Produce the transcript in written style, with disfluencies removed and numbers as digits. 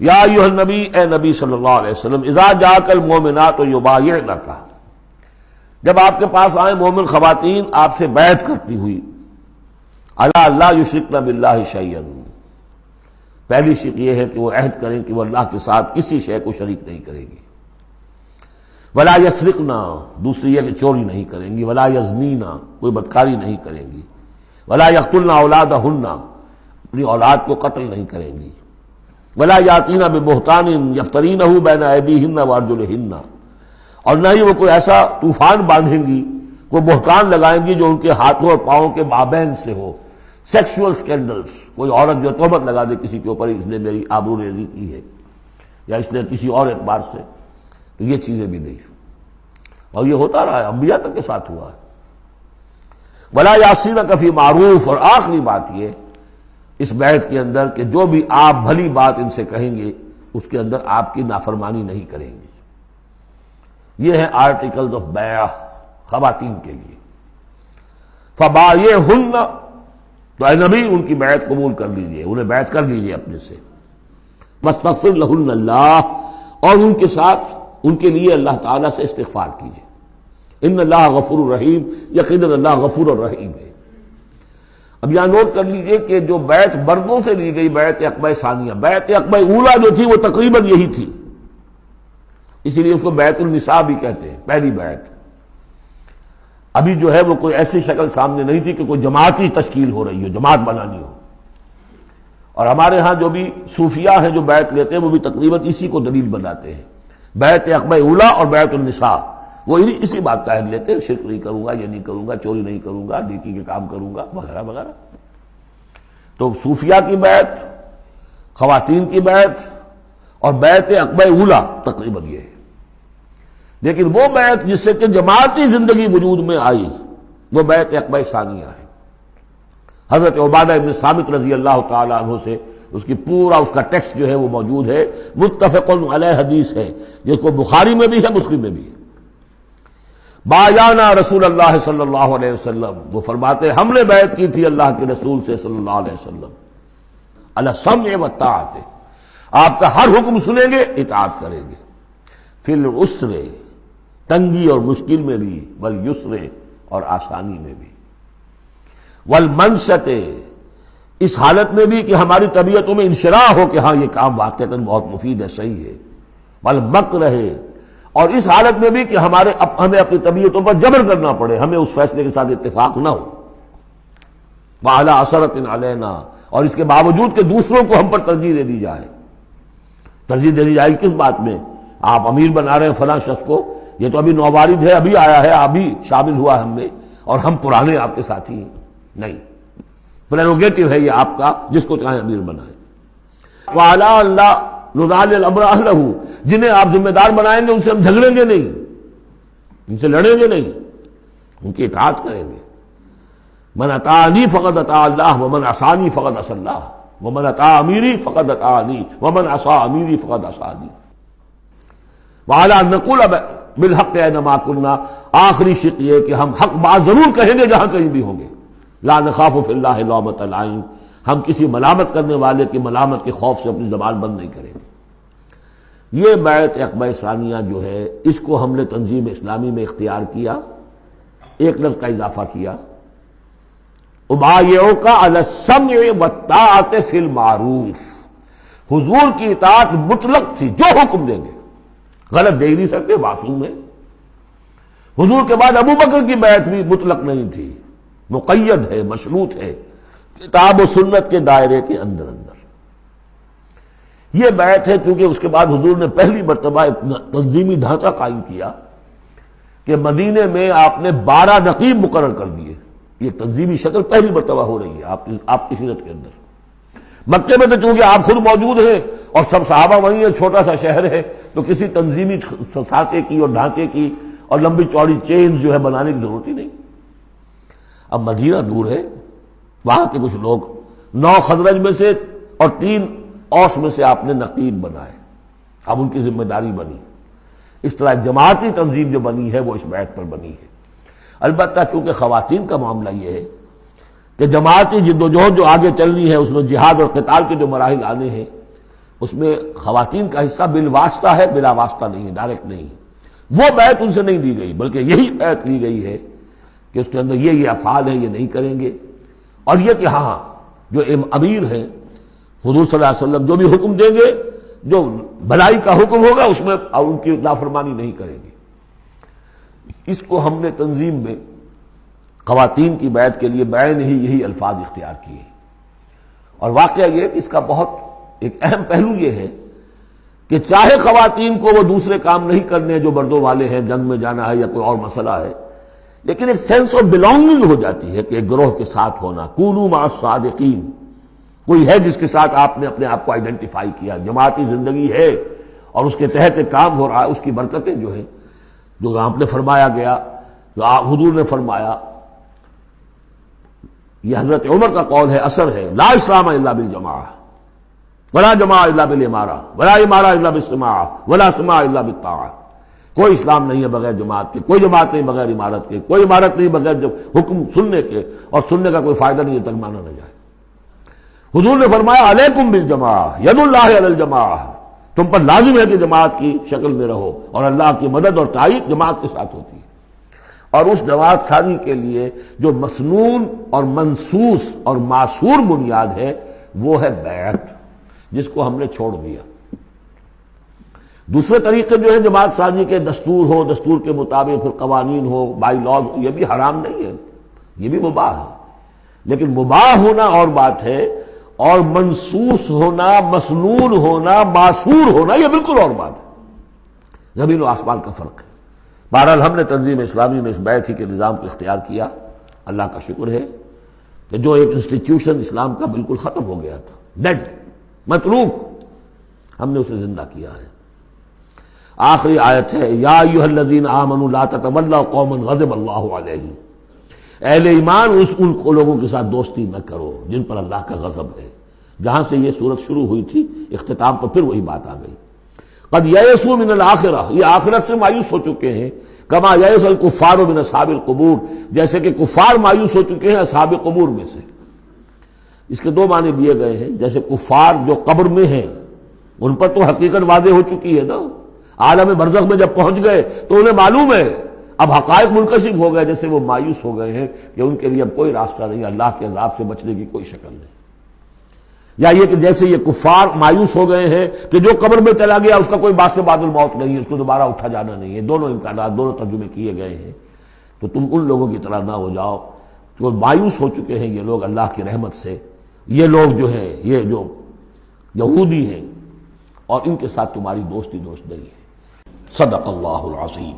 یا ایھا النبی، اے نبی صلی اللہ علیہ وسلم، اذا جاءک المؤمنات یبایعنک، جب آپ کے پاس آئیں مومن خواتین آپ سے بیعت کرتی ہوئی، الا لا یشرکن باللہ شیئا، پہلی شرط یہ ہے کہ وہ عہد کریں کہ وہ اللہ کے ساتھ کسی شے کو شریک نہیں کریں گی، ولا یسرقنا، دوسری یہ کہ چوری نہیں کریں گی، ولا یزنینا، کوئی بدکاری نہیں کریں گی، ولا یقتلن اولادہن، اپنی اولاد کو قتل نہیں کریں گی، ولا یاتین ببہتان یفترینہ بین ایدیہن وارجلہن، اور نہ ہی وہ کوئی ایسا طوفان باندھیں گی، کوئی بہتان لگائیں گی جو ان کے ہاتھوں اور پاؤں کے مابین سے ہو، سیکسول سکینڈلز، کوئی عورت جو تہمت لگا دے کسی کے اوپر اس نے میری آبرو ریزی کی ہے یا اس نے کسی اور اعتبار سے، تو یہ چیزیں بھی نہیں، اور یہ ہوتا رہا ہے، انبیاء تک کے ساتھ ہوا ہے۔ ولا یعصینک فی معروف، اور آخری بات یہ اس بیعت کے اندر کہ جو بھی آپ بھلی بات ان سے کہیں گے اس کے اندر آپ کی نافرمانی نہیں کریں گے۔ یہ ہے آرٹیکلز آف بیع خواتین کے لیے۔ فبایعہن، تو اے نبی ان کی بیعت قبول کر لیجئے، انہیں بیعت کر لیجئے اپنے سے، واستغفر لہن اللہ، اور ان کے ساتھ ان کے لیے اللہ تعالیٰ سے استغفار کیجئے، ان اللہ غفور الرحیم، یقیناً اللہ غفور الرحیم ہے۔ اب یہاں نوٹ کر لیجئے کہ جو بیعت مردوں سے لی گئی، بیعت عقبہ ثانیہ، بیعت عقبہ اولیٰ جو تھی وہ تقریباً یہی تھی، اسی لیے اس کو بیعت النساء بھی کہتے ہیں، پہلی بیعت۔ ابھی جو ہے وہ کوئی ایسی شکل سامنے نہیں تھی کہ کوئی جماعتی تشکیل ہو رہی ہو، جماعت بنانی ہو، اور ہمارے ہاں جو بھی صوفیاء ہیں جو بیعت لیتے ہیں وہ بھی تقریباً اسی کو دلیل بناتے ہیں، بیعت عقبہ اولیٰ اور بیعت النساء، وہ اسی بات کا عہد لیتے ہیں، شرک نہیں کروں گا، یہ نہیں کروں گا، چوری نہیں کروں گا، نیکی کے کام کروں گا، وغیرہ وغیرہ۔ تو صوفیاء کی بیعت، خواتین کی بیعت اور بیعت عقبہ اولیٰ تقریباً یہ ہے۔ لیکن وہ بیعت جس سے کہ جماعتی زندگی وجود میں آئی وہ بیعت عقبہ ثانیہ ہے۔ حضرت عبادہ ابن صامت رضی اللہ تعالیٰ عنہ سے اس کی پورا اس کا ٹیکسٹ جو ہے وہ موجود ہے، متفق علیہ حدیث ہے، جس کو بخاری میں بھی ہے، مسلم میں بھی ہے۔ بایعنا رسول اللہ صلی اللہ علیہ وسلم، وہ فرماتے ہم نے بیعت کی تھی اللہ کے رسول سے صلی اللہ علیہ وسلم، علی السمع والطاعۃ، آپ کا ہر حکم سنیں گے، اطاعت کریں گے، فی العسر، تنگی اور مشکل میں بھی، والیسر، اور آسانی میں بھی، والمنشط، اس حالت میں بھی کہ ہماری طبیعتوں میں انشراح ہو کہ ہاں یہ کام واقعتاً بہت مفید ہے، صحیح ہے، والمکر، اور اس حالت میں بھی کہ ہمیں اپنی طبیعتوں پر جبر کرنا پڑے، ہمیں اس فیصلے کے ساتھ اتفاق نہ ہو، وعلی اثرۃ علینا، اور اس کے باوجود کہ دوسروں کو ہم پر ترجیح دے دی جائے۔ ترجیح دے دی جائے کس بات میں؟ آپ امیر بنا رہے ہیں فلاں شخص کو، یہ تو ابھی نوبارد ہے، ابھی آیا ہے، ابھی شامل ہوا ہم میں، اور ہم پرانے آپ کے ساتھی ہیں، نہیں، پریروگیٹو ہے یہ آپ کا، جس کو چاہیں امیر بنائیں۔ وعلی اللہ نضال الامر اہلہ، جنہیں آپ ذمہ دار بنائیں گے ان سے ہم جھگڑیں گے نہیں، ان سے لڑیں گے نہیں، ان کی اطاعت کریں گے۔ من اطاعنی فقد اطاع اللہ ومن عصانی فقد عصی اللہ ومن اطاع امیری فقد اطاعنی ومن عصی امیری فقد عصانی۔ وعلی ان نقول بالحق اینما کنا، آخری شق یہ کہ ہم حق بات ضرور کہیں گے جہاں کہیں بھی ہوں گے، لا نخاف فی اللہ لومۃ لائم، ہم کسی ملامت کرنے والے کی ملامت کے خوف سے اپنی زبان بند نہیں کریں گے۔ یہ بیعت عقبہ ثانیہ جو ہے اس کو ہم نے تنظیم اسلامی میں اختیار کیا، ایک لفظ کا اضافہ کیا، ابایعک علی السمع والطاعۃ فی المعروف، حضور کی اطاعت مطلق تھی، جو حکم دیں گے، غلط دے ہی نہیں سکتے، معصوم ہے۔ حضور کے بعد ابو بکر کی بیعت بھی مطلق نہیں تھی، مقید ہے، مشروط ہے، کتاب و سنت کے دائرے کے اندر۔ یہ بیعت ہے کیونکہ اس کے بعد حضور نے پہلی مرتبہ ایک تنظیمی ڈھانچہ قائم کیا کہ مدینے میں آپ نے 12 نقیب مقرر کر دیے، یہ تنظیمی شکل پہلی مرتبہ ہو رہی ہے آپ کی سیرت کے اندر۔ مکے میں تو چونکہ آپ خود موجود ہیں اور سب صحابہ وہیں ہیں، چھوٹا سا شہر ہے، تو کسی تنظیمی سانچے کی اور ڈھانچے کی اور لمبی چوڑی چینز جو ہے بنانے کی ضرورت ہی نہیں۔ اب مدینہ دور ہے، وہاں کے کچھ لوگ 9 خزرج میں سے اور 3 اوس میں سے آپ نے نقیب بنائے، اب ان کی ذمہ داری بنی۔ اس طرح جماعتی تنظیم جو بنی ہے وہ اس بیعت پر بنی ہے۔ البتہ چونکہ خواتین کا معاملہ یہ ہے کہ جماعتی جدوجہد جو آگے چلنی ہے اس میں جہاد اور قتال کے جو مراحل آنے ہیں اس میں خواتین کا حصہ بالواسطہ ہے، بلا واسطہ نہیں ہے، ڈائریکٹ نہیں ہے۔ وہ بیعت ان سے نہیں لی گئی، بلکہ یہی بیعت لی گئی ہے کہ اس کے اندر یہ افعال ہیں، یہ نہیں کریں گے، اور یہ کہ ہاں جو امیر ہیں حضور صلی اللہ علیہ وسلم جو بھی حکم دیں گے، جو بھلائی کا حکم ہوگا اس میں ان کی نافرمانی نہیں کریں گے۔ اس کو ہم نے تنظیم میں خواتین کی بیعت کے لیے بعین ہی یہی الفاظ اختیار کیے، اور واقعہ یہ کہ اس کا بہت ایک اہم پہلو یہ ہے کہ چاہے خواتین کو وہ دوسرے کام نہیں کرنے جو مردوں والے ہیں، جنگ میں جانا ہے یا کوئی اور مسئلہ ہے، لیکن ایک سینس آف بلانگنگ ہو جاتی ہے کہ ایک گروہ کے ساتھ ہونا، کونوا مع الصادقین، کوئی ہے جس کے ساتھ آپ نے اپنے آپ کو آئیڈینٹیفائی کیا، جماعتی زندگی ہے اور اس کے تحت ایک کام ہو رہا ہے، اس کی برکتیں جو ہیں، جو آپ نے فرمایا گیا، جو حضور نے فرمایا، یہ حضرت عمر کا قول ہے، اثر ہے، لا اسلام الا بالجماعہ ولا جماعہ الا بالامارہ ولا امارہ الا بالسماع ولا سماع الا بالطاعہ۔ کوئی اسلام نہیں ہے بغیر جماعت کے، کوئی جماعت نہیں بغیر عمارت کے، کوئی عمارت نہیں بغیر جب حکم سننے کے، اور سننے کا کوئی فائدہ نہیں ہے تک مانا نہ جائے۔ حضور نے فرمایا علیکم بالجماعہ، ید اللہ علی الجماعہ، تم پر لازم ہے کہ جماعت کی شکل میں رہو، اور اللہ کی مدد اور تائید جماعت کے ساتھ ہوتی ہے۔ اور اس جماعت سازی کے لیے جو مسنون اور منصوص اور معصور بنیاد ہے وہ ہے بیعت، جس کو ہم نے چھوڑ دیا۔ دوسرے طریقے جو ہیں جماعت سازی کے، دستور ہو، دستور کے مطابق پھر قوانین ہو، بائی لاز، یہ بھی حرام نہیں ہے، یہ بھی مباح ہے، لیکن مباح ہونا اور بات ہے، اور منصوص ہونا، مسنون ہونا، معصور ہونا یہ بالکل اور بات ہے، زمین و آسمان کا فرق ہے۔ بہرحال ہم نے تنظیم اسلامی میں اس بیعت ہی کے نظام کو اختیار کیا۔ اللہ کا شکر ہے کہ جو ایک انسٹیٹیوشن اسلام کا بالکل ختم ہو گیا تھا، ڈیڈ، متروک، ہم نے اسے زندہ کیا ہے۔ آخری آیت ہے، یا ایھا الذین آمنوا لا تتولوا قوما غضب اللہ علیہم، اہل ایمان ان لوگوں کے ساتھ دوستی نہ کرو جن پر اللہ کا غضب ہے۔ جہاں سے یہ صورت شروع ہوئی تھی، اختتام پر پھر وہی بات آ گئی۔ قد یئسوا من الآخرہ، یہ آخرت سے مایوس ہو چکے ہیں، کما یئس الکفار من اصحاب القبور، جیسے کہ کفار مایوس ہو چکے ہیں اصحاب قبور میں سے۔ اس کے دو معنی دیے گئے ہیں، جیسے کفار جو قبر میں ہیں ان پر تو حقیقت واضح ہو چکی ہے نا، عالم برزخ میں جب پہنچ گئے تو انہیں معلوم ہے، اب حقائق منکشف ہو گئے، جیسے وہ مایوس ہو گئے ہیں کہ ان کے لیے اب کوئی راستہ نہیں، اللہ کے عذاب سے بچنے کی کوئی شکل نہیں۔ یا یہ کہ جیسے یہ کفار مایوس ہو گئے ہیں کہ جو قبر میں چلا گیا اس کا کوئی باعث بعد الموت نہیں ہے، اس کو دوبارہ اٹھا جانا نہیں ہے۔ دونوں امکانات، دونوں ترجمے کیے گئے ہیں۔ تو تم ان لوگوں کی طرح نہ ہو جاؤ جو مایوس ہو چکے ہیں، یہ لوگ اللہ کی رحمت سے، یہ لوگ جو ہیں، یہ جو یہودی ہیں، اور ان کے ساتھ تمہاری دوستی نہیں ہے۔ صدق اللہ العظیم۔